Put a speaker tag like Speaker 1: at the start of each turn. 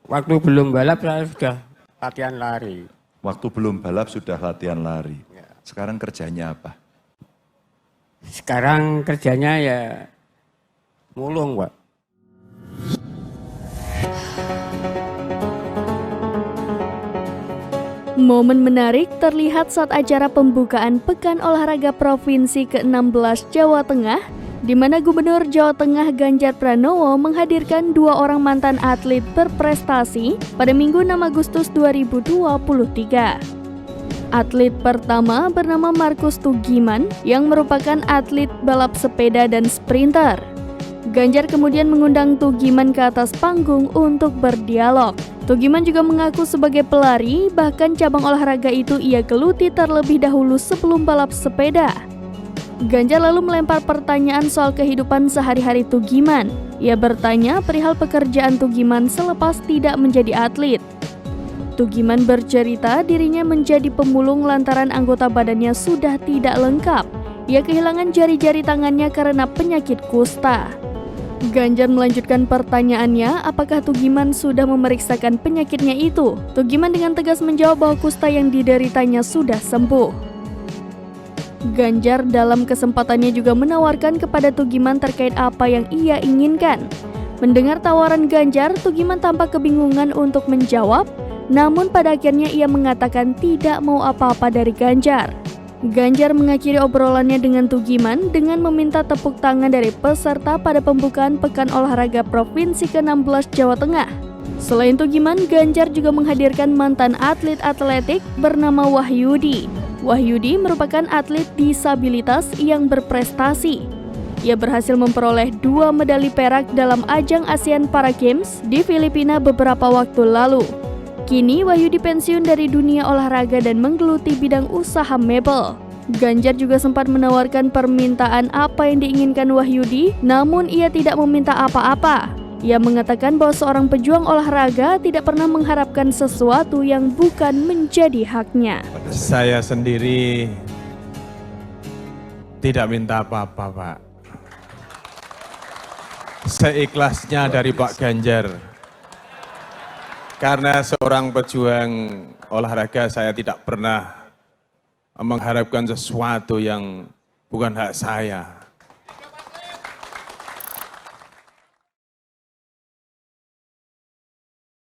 Speaker 1: Waktu belum balap saya sudah latihan lari.
Speaker 2: Waktu belum balap sudah latihan lari. Sekarang kerjanya apa?
Speaker 1: Sekarang kerjanya ya mulung, Pak.
Speaker 3: Momen menarik terlihat saat acara pembukaan Pekan Olahraga Provinsi ke-16 Jawa Tengah, di mana Gubernur Jawa Tengah Ganjar Pranowo menghadirkan 2 orang mantan atlet berprestasi pada Minggu 6 Agustus 2023. Atlet pertama bernama Markus Tugiman yang merupakan atlet balap sepeda dan sprinter. Ganjar kemudian mengundang Tugiman ke atas panggung untuk berdialog. Tugiman juga mengaku sebagai pelari, bahkan cabang olahraga itu ia geluti terlebih dahulu sebelum balap sepeda. Ganjar lalu melempar pertanyaan soal kehidupan sehari-hari Tugiman. Ia bertanya perihal pekerjaan Tugiman selepas tidak menjadi atlet. Tugiman bercerita dirinya menjadi pemulung lantaran anggota badannya sudah tidak lengkap. Ia kehilangan jari-jari tangannya karena penyakit kusta. Ganjar melanjutkan pertanyaannya, apakah Tugiman sudah memeriksakan penyakitnya itu? Tugiman dengan tegas menjawab bahwa kusta yang dideritanya sudah sembuh. Ganjar dalam kesempatannya juga menawarkan kepada Tugiman terkait apa yang ia inginkan. Mendengar tawaran Ganjar, Tugiman tampak kebingungan untuk menjawab, namun pada akhirnya ia mengatakan tidak mau apa-apa dari Ganjar. Ganjar mengakhiri obrolannya dengan Tugiman dengan meminta tepuk tangan dari peserta pada pembukaan Pekan Olahraga Provinsi ke-16 Jawa Tengah. Selain Tugiman, Ganjar juga menghadirkan mantan atlet atletik bernama Wahyudi. Wahyudi merupakan atlet disabilitas yang berprestasi. Ia berhasil memperoleh 2 medali perak dalam ajang ASEAN Para Games di Filipina beberapa waktu lalu. Kini Wahyudi pensiun dari dunia olahraga dan menggeluti bidang usaha mebel. Ganjar juga sempat menawarkan permintaan apa yang diinginkan Wahyudi, namun ia tidak meminta apa-apa. Ia mengatakan bahwa seorang pejuang olahraga tidak pernah mengharapkan sesuatu yang bukan menjadi haknya.
Speaker 4: Saya sendiri tidak minta apa-apa, Pak. Seikhlasnya dari Pak Ganjar. Karena seorang pejuang olahraga, saya tidak pernah mengharapkan sesuatu yang bukan hak saya.